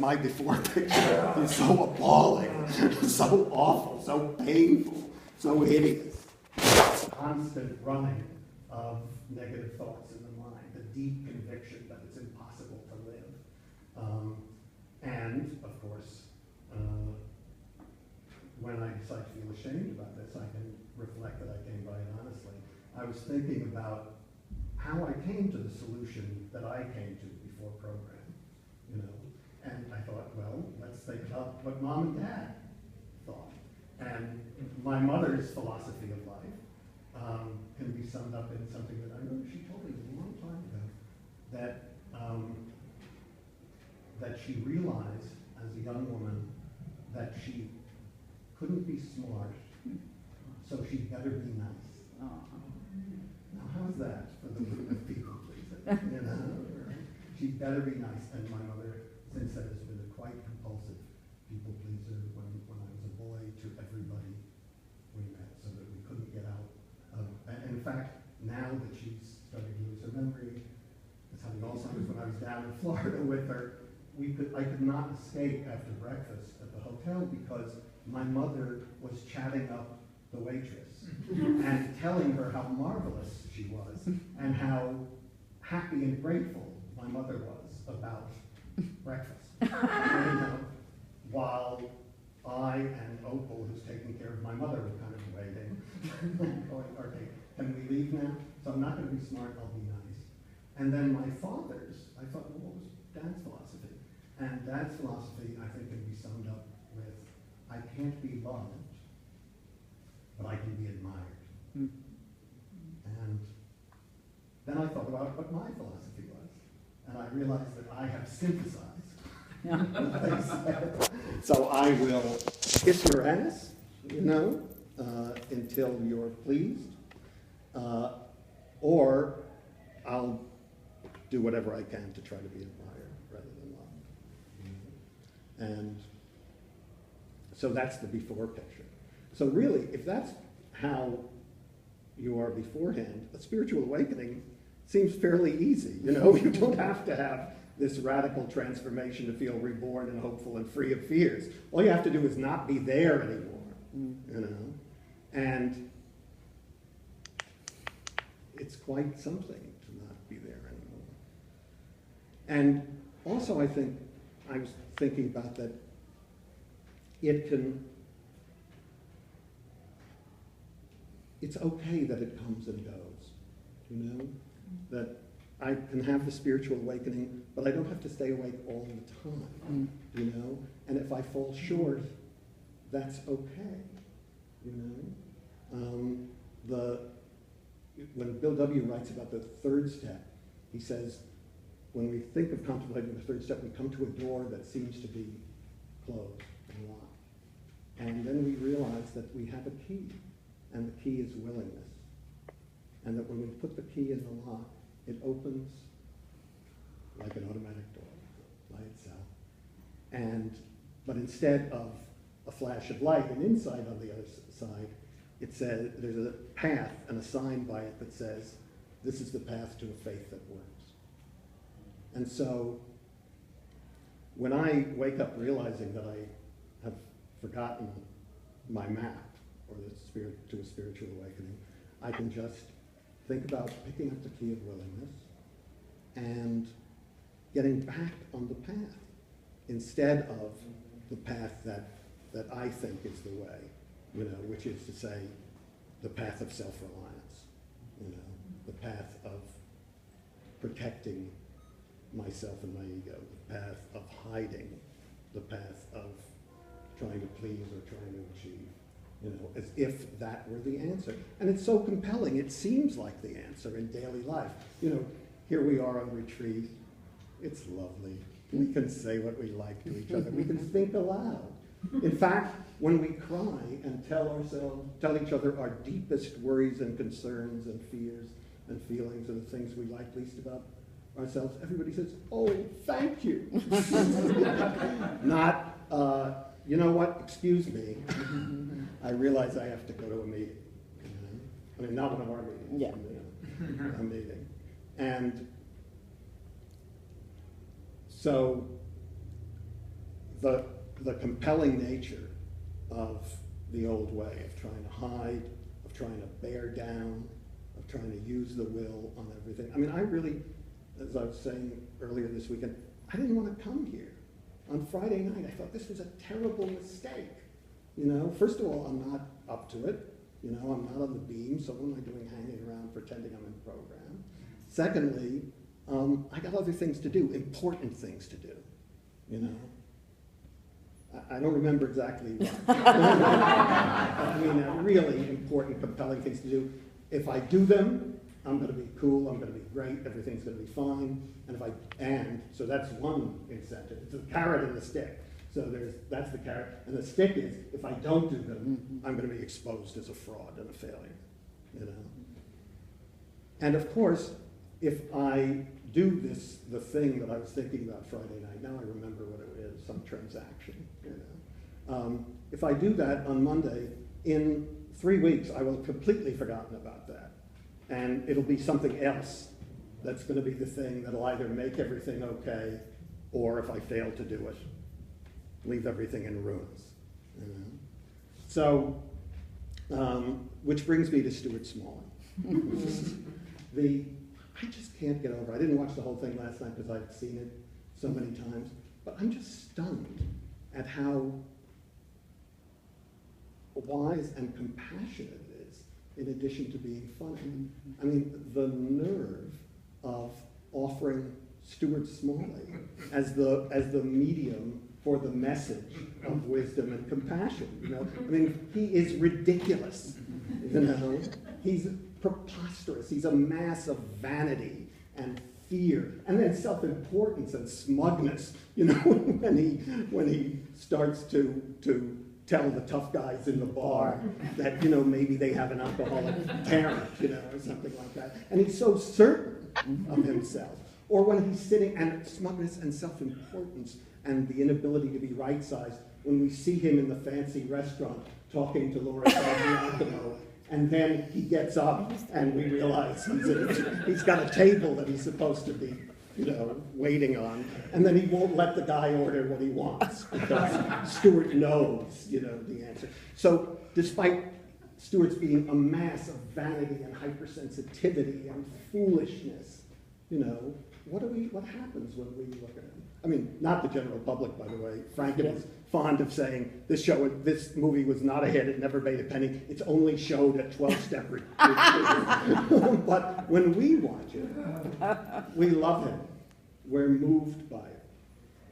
my before picture is so appalling, so awful, so painful, so hideous. Constant running of negative thoughts in the mind, the deep conviction that it's impossible to live. And, of course, when I decide to feel ashamed about this, I can reflect that I came by it honestly. I was thinking about how I came to the solution that I came to before program, and I thought, well, let's think about what Mom and Dad thought. And my mother's philosophy of life can be summed up in something that I remember she told me a long time ago, that she realized as a young woman that she couldn't be smart, so she'd better be nice. Now, how's that for the people pleaser? She'd better be nice. And my mother, since then, has been a quite compulsive people pleaser when I was a boy to everybody we met, so that we couldn't get out of. And in fact, now that she's starting to lose her memory, it's having Alzheimer's. When I was down in Florida with her, I could not escape after breakfast at the hotel because my mother was chatting up the waitress and telling her how marvelous she was and how happy and grateful my mother was about breakfast. While I and Opal, who's taking care of my mother, were kind of waiting, going, okay, can we leave now? So I'm not going to be smart, I'll be nice. And then my father's, I thought, well, what was Dad's philosophy? And Dad's philosophy, I think, can be summed up with, I can't be loved, but I can be admired. And then I thought about what my philosophy was, and I realized that I have synthesized what they said. So I will kiss your ass, until you're pleased, or I'll do whatever I can to try to be admired rather than loved. And so that's the before picture. So really, if that's how you are beforehand, a spiritual awakening seems fairly easy. You don't have to have this radical transformation to feel reborn and hopeful and free of fears. All you have to do is not be there anymore, And it's quite something to not be there anymore. And also, I think, I was thinking about that it's okay that it comes and goes, that I can have the spiritual awakening, but I don't have to stay awake all the time, and if I fall short, that's okay, when Bill W. writes about the third step, he says, when we think of contemplating the third step, we come to a door that seems to be closed and locked. And then we realize that we have a key, and the key is willingness. And that when we put the key in the lock, it opens like an automatic door by itself. But instead of a flash of light and insight on the other side, it says there's a path and a sign by it that says, this is the path to a faith that works. And so when I wake up realizing that I have forgotten my map or to a spiritual awakening, I can just think about picking up the key of willingness and getting back on the path instead of the path that I think is the way, which is to say the path of self-reliance, the path of protecting myself and my ego, the path of hiding, the path of trying to please or trying to achieve, as if that were the answer. And it's so compelling, it seems like the answer in daily life. Here we are on retreat, it's lovely. We can say what we like to each other. We can think aloud. In fact, when we cry and tell each other our deepest worries and concerns and fears and feelings and the things we like least about ourselves, everybody says, "Oh, thank you." Not, you know what, excuse me, I realize I have to go to a meeting. I mean, not one of our meetings, Yeah. A meeting. And so the compelling nature of the old way of trying to hide, of trying to bear down, of trying to use the will on everything. I mean, I really, as I was saying earlier this weekend, I didn't want to come here. On Friday night, I thought this was a terrible mistake. You know, first of all, I'm not up to it. You know, I'm not on the beam, so what am I doing hanging around pretending I'm in the program? Secondly, I got other things to do, important things to do, you know. I don't remember exactly what. I mean, really important, compelling things to do. If I do them, I'm going to be cool, I'm going to be great, everything's going to be fine. So that's one incentive. It's a carrot and the stick. So that's the carrot. And the stick is, if I don't do them, I'm going to be exposed as a fraud and a failure, you know. And of course, if I do the thing that I was thinking about Friday night, now I remember what it is, some transaction, you know. If I do that on Monday, in 3 weeks, I will have completely forgotten about that. And it'll be something else that's going to be the thing that'll either make everything okay, or if I fail to do it, leave everything in ruins. You know? So, which brings me to Stuart Smalley. I just can't get over, I didn't watch the whole thing last night because I've seen it so many times, but I'm just stunned at how wise and compassionate it is, in addition to being funny. I mean, the nerve of offering Stuart Smalley as the medium for the message of wisdom and compassion. You know, I mean, he is ridiculous. You know, he's preposterous. He's a mass of vanity and fear, and then self-importance and smugness. You know, when he starts to tell the tough guys in the bar that, you know, maybe they have an alcoholic parent, you know, or something like that. And he's so certain of himself. Or when he's sitting, and smugness and self-importance and the inability to be right-sized, when we see him in the fancy restaurant talking to Laura Giacomo, and then he gets up and we realize he's got a table that he's supposed to be, you know, waiting on, and then he won't let the guy order what he wants because Stuart knows, you know, the answer. So despite Stuart's being a mass of vanity and hypersensitivity and foolishness, you know, what happens when we look at him? I mean, not the general public, by the way. Franken is fond of saying this movie was not a hit, it never made a penny, it's only showed at 12-step. But when we watch it, we love him. We're moved by it,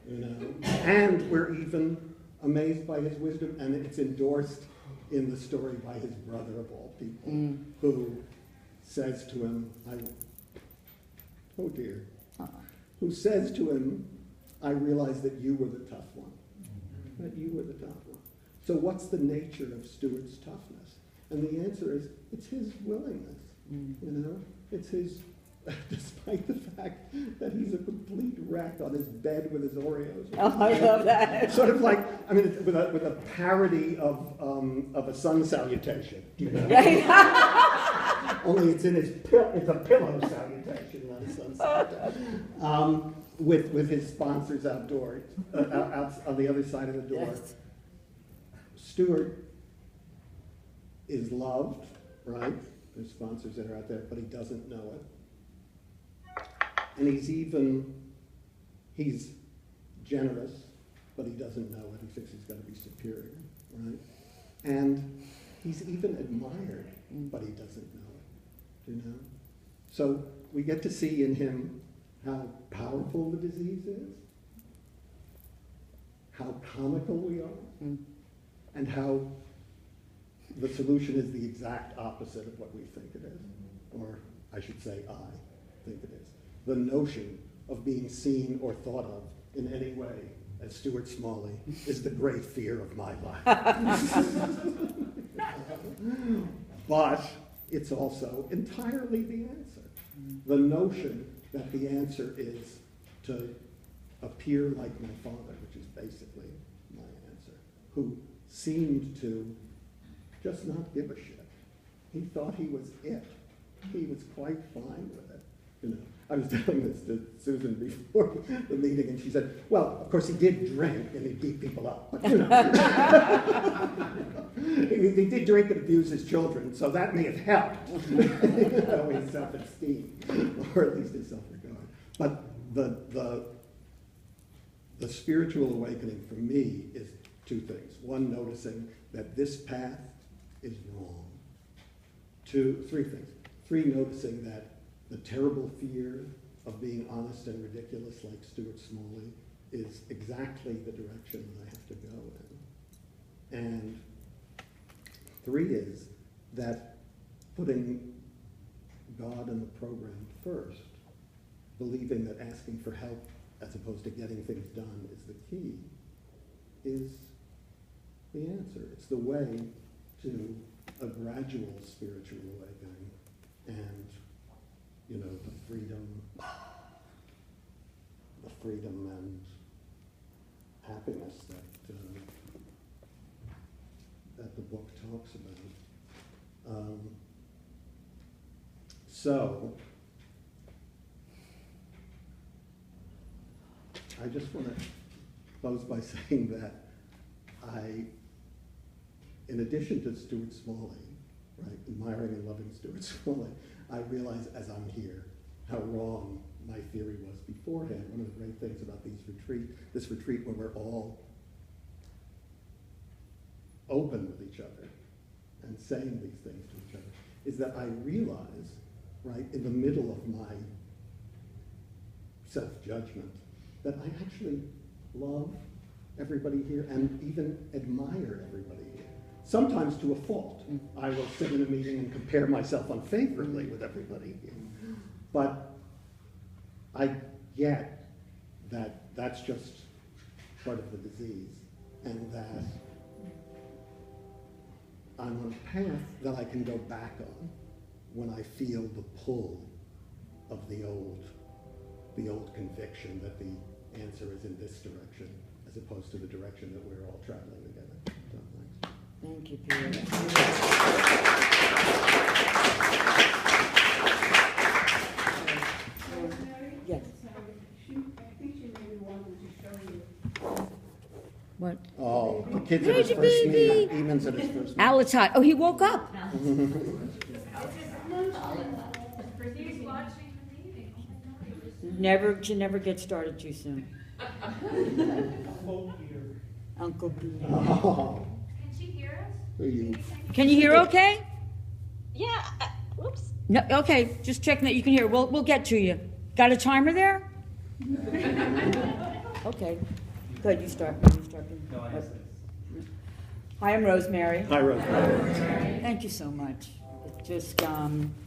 you know, and we're even amazed by his wisdom, and it's endorsed in the story by his brother of all people, who says to him, who says to him, I realize that you were the tough one. That you were the tough one. So what's the nature of Stuart's toughness? And the answer is, it's his willingness. You know, it's his, despite the fact that he's a complete wreck on his bed with his Oreos. Oh, I love that. Sort of like, I mean, with a parody of a sun salutation. You know? Only it's it's a pillow salutation, not a sun salutation. With his sponsors outdoors, out on the other side of the door. Yes. Stuart is loved, right? There's sponsors that are out there, but he doesn't know it. And he's generous, but he doesn't know it. He thinks he's got to be superior, right? And he's even admired, but he doesn't know it, you know? So we get to see in him how powerful the disease is, how comical we are, and how the solution is the exact opposite of what we think it is, or I should say I think it is. The notion of being seen or thought of in any way as Stuart Smalley is the great fear of my life. But it's also entirely the answer. The notion that the answer is to appear like my father, which is basically my answer, who seemed to just not give a shit. He thought he was it. He was quite fine with it. You know, I was telling this to Susan before the meeting, and she said, well, of course he did drink and he beat people up. But, you know. He did drink and abuse his children, so that may have helped. You know, his self-esteem, or at least his self-regard. But the spiritual awakening for me is two things. One, noticing that this path is wrong. Three things. Three, noticing that the terrible fear of being honest and ridiculous like Stuart Smalley is exactly the direction that I have to go in. And three is that putting God and the program first, believing that asking for help as opposed to getting things done is the key, is the answer. It's the way to a gradual spiritual awakening and, you know, the freedom and happiness that the book talks about. So, I just want to close by saying that in addition to Stuart Smalley, right, admiring and loving Stuart Smalley, I realize as I'm here how wrong my theory was beforehand. One of the great things about this retreat where we're all open with each other and saying these things to each other, is that I realize, right, in the middle of my self-judgment, that I actually love everybody here and even admire everybody here. Sometimes to a fault. I will sit in a meeting and compare myself unfavorably with everybody here. But I get that that's just part of the disease, and that I'm on a path that I can go back on when I feel the pull of the old conviction that the answer is in this direction, as opposed to the direction that we're all traveling together. So, thanks. Thank you, Peter. Yes. I think she maybe wanted to show you. What? Oh, the kid's at his first meeting. Eamon's at his first meeting. Alex, hi. Oh, he woke up. She never gets started too soon. Uncle Peter. Oh, Can she hear us? who are you? Can you hear okay? Yeah. Whoops. No, okay, just checking that you can hear. We'll get to you. Got a timer there? Okay. Good, you start. No, I have Hi, I'm Rosemary. Hi, Rosemary. Thank you so much. It's just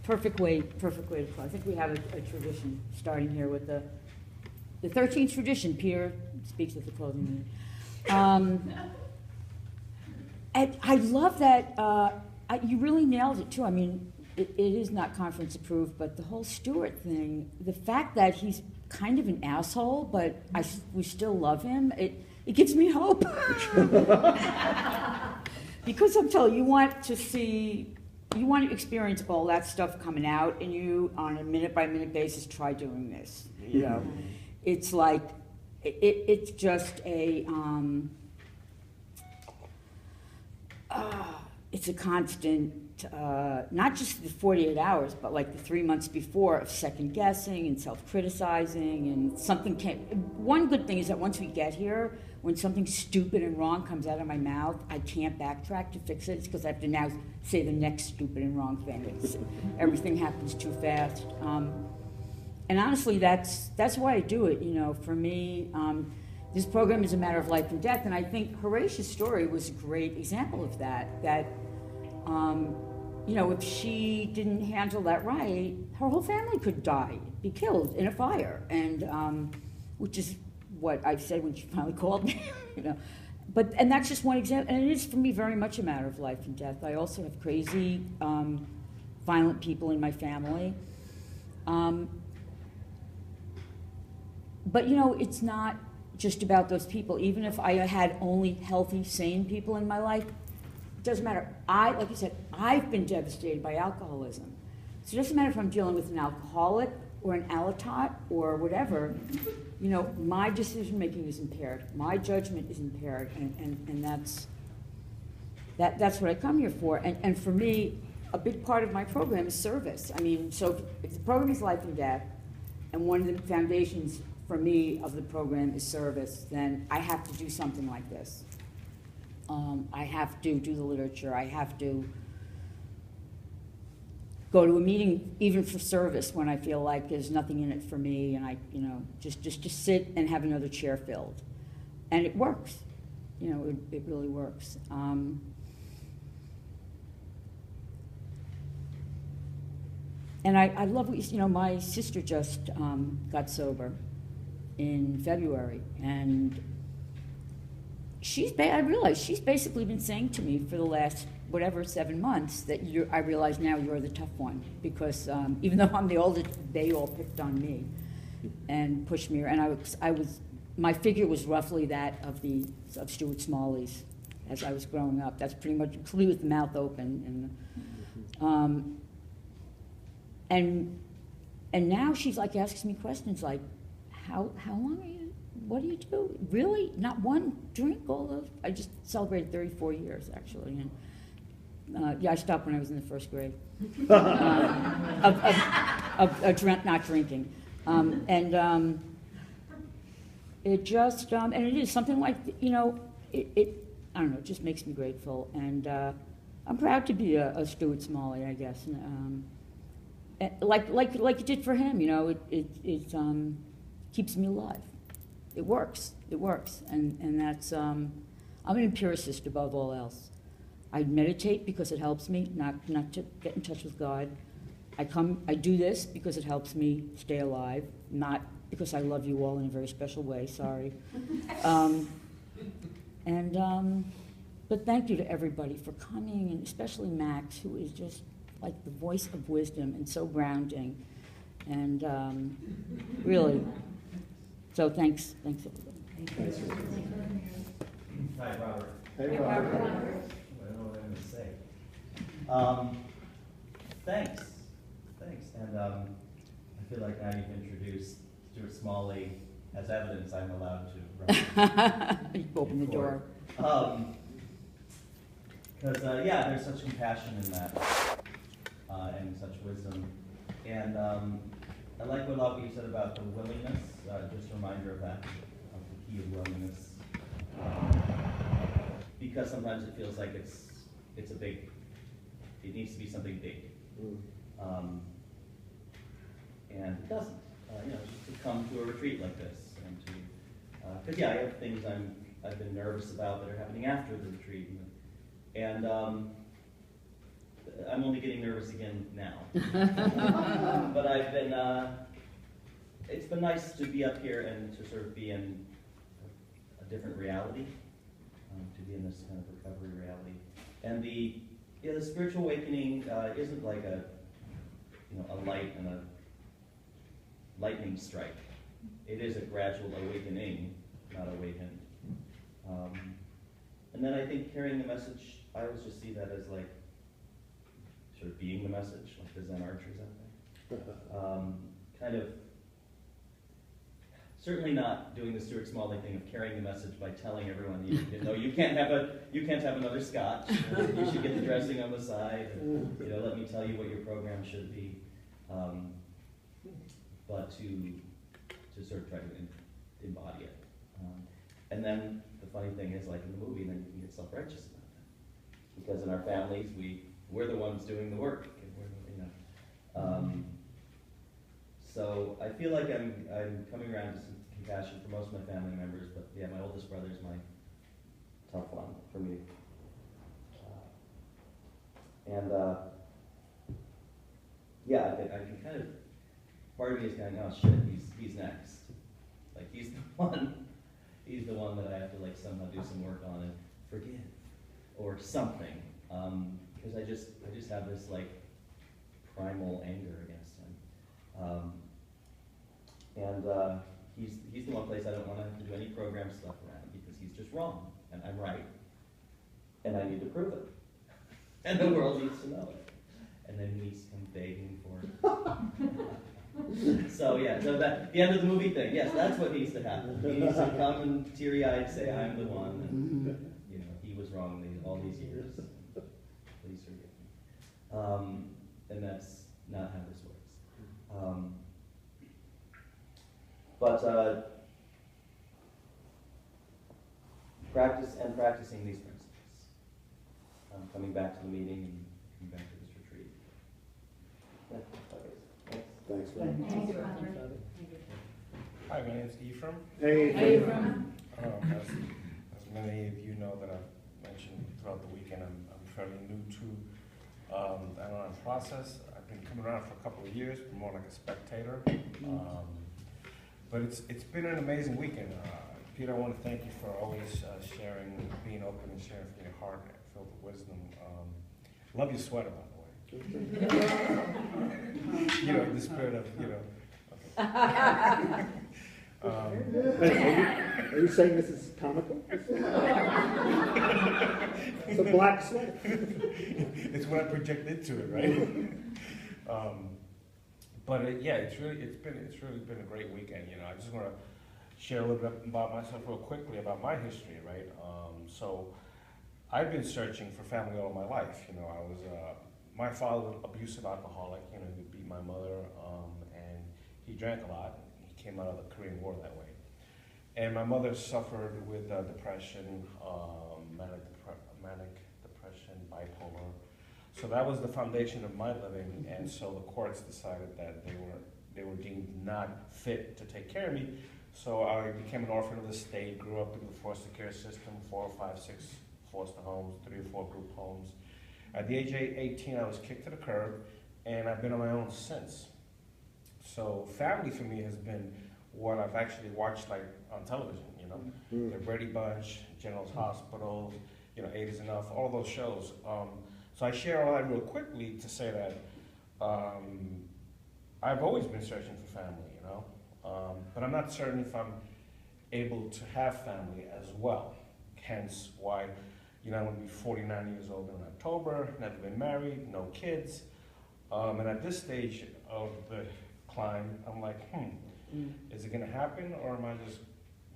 perfect way to close. I think we have a tradition starting here with the 13th tradition. Peter speaks at the closing meeting. And I love that you really nailed it too. I mean, it is not conference approved, but the whole Stuart thing, the fact that he's kind of an asshole, but we still love him, it gives me hope. Because I'm telling you, you want to experience all that stuff coming out, and you, on a minute-by-minute basis, try doing this. You know, it's like, it's just it's a constant, not just the 48 hours, but like the 3 months before of second guessing and self-criticizing, and something can't. One good thing is that once we get here, when something stupid and wrong comes out of my mouth, I can't backtrack to fix it. It's because I have to now say the next stupid and wrong thing. Everything happens too fast. And honestly, that's why I do it. You know, for me, this program is a matter of life and death, and I think Horatia's story was a great example of that. That, you know, if she didn't handle that right, her whole family could die, be killed in a fire, and which is what I've said when she finally called me. You know, and that's just one example, and it is for me very much a matter of life and death. I also have crazy, violent people in my family. But you know, it's not just about those people. Even if I had only healthy, sane people in my life, it doesn't matter. Like you said, I've been devastated by alcoholism. So it doesn't matter if I'm dealing with an alcoholic or an Alatot or whatever, you know, my decision-making is impaired. My judgment is impaired, and that's what I come here for. And for me, a big part of my program is service. I mean, so if the program is life and death, and one of the foundations for me of the program is service, then I have to do something like this. I have to do the literature. I have to go to a meeting even for service when I feel like there's nothing in it for me, and I, you know, just sit and have another chair filled. And it works. You know, it really works. And I love what you know, my sister just got sober in February, and I realized she's basically been saying to me for the last, whatever, 7 months, that I realize now you're the tough one, because even though I'm the oldest, they all picked on me and pushed me, and my figure was roughly that of Stuart Smalley's as I was growing up. That's pretty much complete with the mouth open, and now she's like asks me questions like, how long are you? What do you do? Really? Not one drink? All those? I just celebrated 34 years actually, and yeah, I stopped when I was in the first grade of not drinking, it just and it is something like, you know, it I don't know, it just makes me grateful, and I'm proud to be a Stuart Smalley, I guess. Like it did for him, you know, it keeps me alive. It works, and that's, I'm an empiricist above all else. I meditate because it helps me not to get in touch with God. I do this because it helps me stay alive, not because I love you all in a very special way, sorry. But thank you to everybody for coming, and especially Max, who is just like the voice of wisdom and so grounding, and really, so thanks everybody. Hi, Robert. Hey, Robert. I don't know what I'm going to say. Thanks, and I feel like now you've introduced Stuart Smalley as evidence I'm allowed to. You open the door. Because yeah, there's such compassion in that, and such wisdom, and I like what you said about the willingness. Just a reminder of that, of the key of willingness, because sometimes it feels like it's a big. It needs to be something big, and it doesn't. You know, just to come to a retreat like this, and to because yeah, I have things I've been nervous about that are happening after the retreat, and I'm only getting nervous again now. But I've been. It's been nice to be up here and to sort of be in a different reality, to be in this kind of recovery reality, and the spiritual awakening isn't like a light and a lightning strike. It is a gradual awakening, not awakened. And then I think carrying the message, I always just see that as like sort of being the message, like the Zen archers out there. Kind of, certainly not doing the Stuart Smalley thing of carrying the message by telling everyone you can't have another scotch. You should get the dressing on the side. And, let me tell you what your program should be. But to sort of try to embody it. And then the funny thing is, like in the movie, then you can get self-righteous about that. Because in our families, we're the ones doing the work. And so I feel like I'm coming around to some compassion for most of my family members, but yeah, my oldest brother is my tough one for me. Yeah, I can kind of, part of me is going, oh shit, he's next. Like he's the one that I have to like somehow do some work on and forgive or something. Because I just have this like primal anger against him. He's the one place I don't want to have to do any program stuff around because he's just wrong and I'm right. And I need to prove it. And the world needs to know it. And then he needs to come begging for it. So yeah, so that the end of the movie thing. Yes, that's what needs to happen. He needs to come and teary-eyed say, "I'm the one," and you know, he was wrong all these years. Please forgive me. And that's not how this works. But practicing these principles. Coming back to the meeting and coming back to this retreat. Yeah, Thanks, man. Hi, my name's Ephraim. Hey. As many of you know that I've mentioned throughout the weekend, I'm fairly new to the Al-Anon process. I've been coming around for a couple of years, more like a spectator. But it's been an amazing weekend. Peter, I want to thank you for always sharing, being open and sharing from your heart, filled with wisdom. Love your sweater, by the way. You know, the spirit of, you know. Okay. Are you saying this is comical? It's a black sweater. It's what I project into it, right? Yeah, it's really been a great weekend. You know, I just want to share a little bit about myself real quickly, about my history, right? So I've been searching for family all my life. You know, I was my father was an abusive alcoholic. You know, he beat my mother, and he drank a lot. He came out of the Korean War that way. And my mother suffered with depression, manic depression, bipolar. So that was the foundation of my living, and so the courts decided that they were deemed not fit to take care of me. So I became an orphan of the state, grew up in the foster care system, 4, 5, 6 foster homes, 3 or 4 group homes. At the age of 18, I was kicked to the curb, and I've been on my own since. So family for me has been what I've actually watched like on television, you know, the Brady Bunch, General's Hospital, you know, 8 is Enough, all those shows. So I share all that real quickly to say that I've always been searching for family, you know, but I'm not certain if I'm able to have family as well. Hence why, you know, I'm going to be 49 years old in October, never been married, no kids. And at this stage of the climb, I'm like, is it going to happen, or am I just,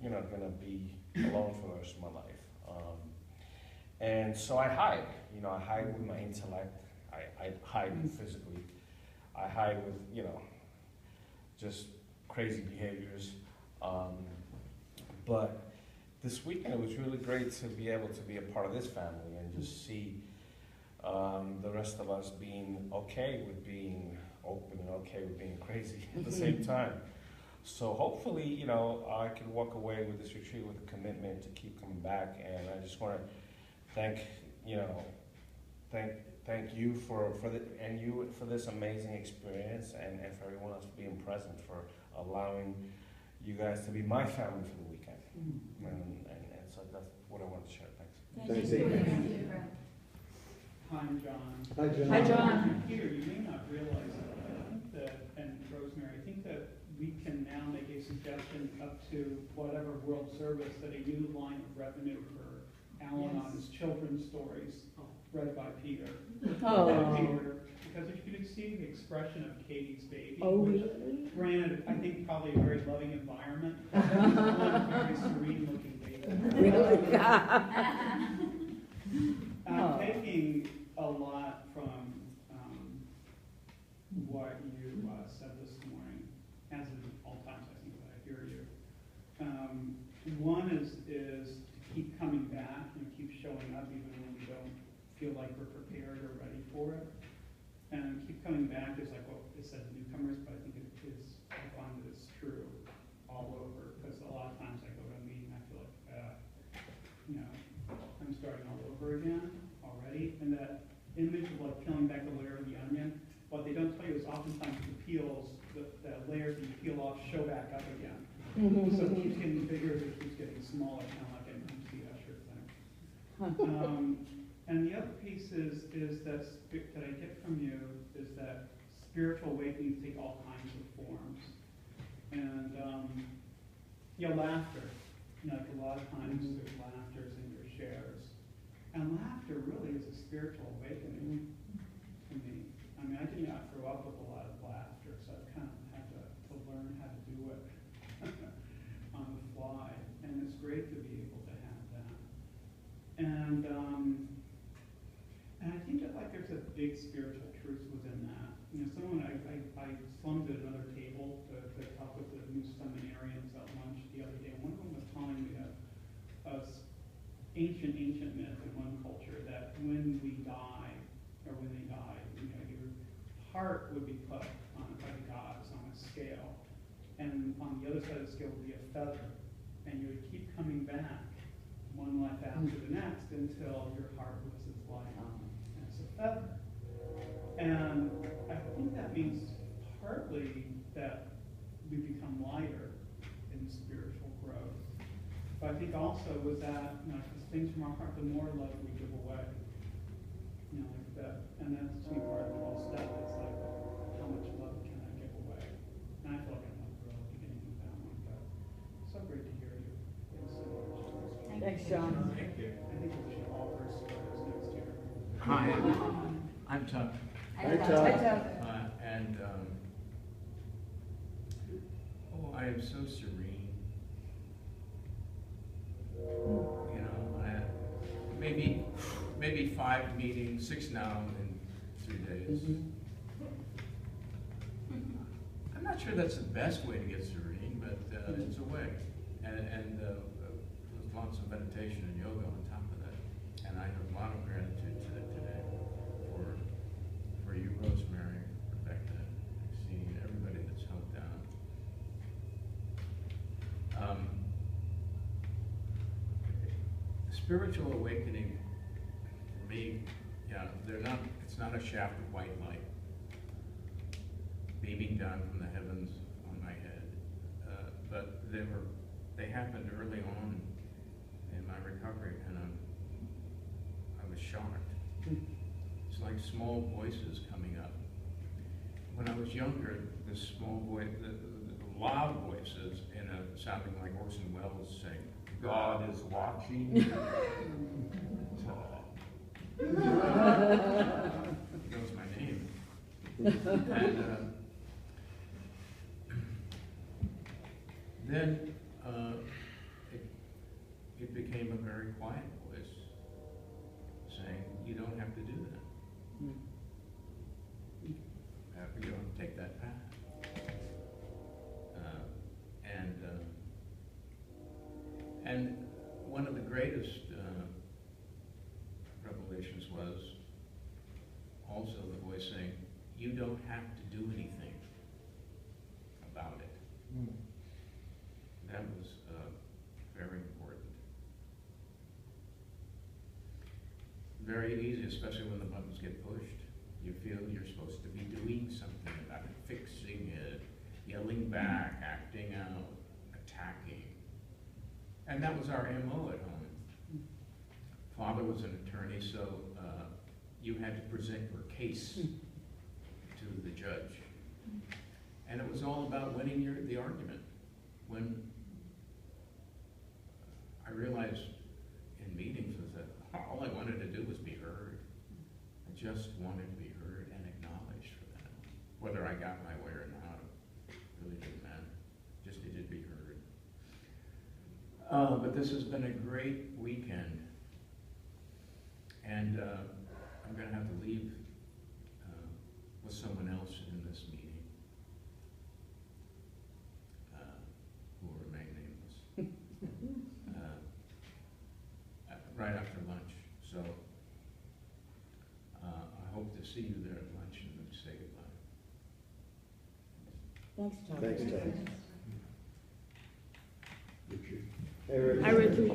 you know, going to be alone for the rest of my life? And so I hide, you know, I hide with my intellect, I hide physically, I hide with, you know, just crazy behaviors. But this weekend it was really great to be able to be a part of this family and just see the rest of us being okay with being open and okay with being crazy at the same time. So hopefully, you know, I can walk away with this retreat with a commitment to keep coming back, and I just want to thank you for this amazing experience, and for everyone else for being present, for allowing you guys to be my family for the weekend. And so that's what I want to share. Thanks. Thanks. Hi, John. Hi, John. Hi, John. Peter, you may not realize that, and Rosemary, I think that we can now make a suggestion up to whatever World Service that a new line of revenue for Al-Anon is children's stories read by Peter. Oh. Peter, because if you could see the expression of Katie's baby, Oh, which, really? granted, I think probably a very loving environment, but one very serene looking baby. Really? I'm taking a lot from what you said this morning, as in all times I think that I hear you. One is to keep coming back and keep showing up even when we don't feel like we're prepared or ready for it. And keep coming back is like what it said newcomers, but I think it is, I find that it's true all over, because a lot of times I go to a meeting, I feel like, you know, I'm starting all over again already, and that image of like peeling back the layer of the onion, what they don't tell you is oftentimes the peels, the layers that you peel off show back up again. So it keeps getting bigger, it keeps getting smaller, kind of like an MC Usher thing. And the other piece is that I get from you is that spiritual awakening take all kinds of forms. And you know, laughter. You know, like a lot of times there's laughters in your shares. And laughter really is a spiritual awakening to me. I mean, I did not grow up with a lot of laughter, so I've kind of had to And I think that like there's a big spiritual truth within that. You know, someone, I slumped at another table to talk with the new seminarians at lunch the other day, and one of them was telling me a ancient myth in one culture that when we die, or when they die, you know, your heart would be put on by the gods on a scale, and on the other side of the scale would be a feather, and you would keep coming back one life after the next until your heart loses life as a feather. And I think that means partly that we become lighter in spiritual growth. But I think also with that, you know, because things from our heart, the more love we give away. You know, like that, and that's to me part of the whole step. It's like, how much love can I give away? And I feel like I'm not really beginning with that one, but so great to hear you. Thanks so much. Thanks, John. Thank you. I think we should all first stars next year. Hi, I'm Tuck, Hi, Todd. and oh, I am so serene. You know, maybe 5 meetings, 6 now in 3 days. I'm not sure that's the best way to get serene, but it's a way, and with lots of meditation and yoga on top of that. And I have a lot of gratitude to it today for you, Rosemary, Rebecca, Maxine, everybody that's helped out. Spiritual awakening, for me, yeah, it's not a shaft of white light beaming down from the heavens on my head, but they happened early on in my recovery, and I was shocked. It's like small voices coming up. When I was younger, the small voice, the loud voices, sounding like Orson Welles saying, "God is watching." He knows my name. And then it became a very quiet voice saying, "You don't have to do that. You don't take that path." And one of the greatest revelations was also the voice saying, "You don't have to do anything about it." That was very important. Very easy, especially when the buttons get pushed. You feel you're supposed to be doing something about it, fixing it, yelling back, acting out, attacking. And that was our MO at home. Father was an attorney, so you had to present your case to the judge. And it was all about winning the argument. When I realized in meetings was that all I wanted to do was be heard. I just wanted to be heard and acknowledged for that. Whether I got my way or not, it really didn't matter. Just needed to be heard. But this has been a great weekend. And I'm going to have to leave with someone else in this meeting who will remain nameless. Right after lunch. So I hope to see you there at lunch and then say goodbye. Thanks, Todd. Thanks, Todd. Richard. Hey, Richard. Hi, Richard.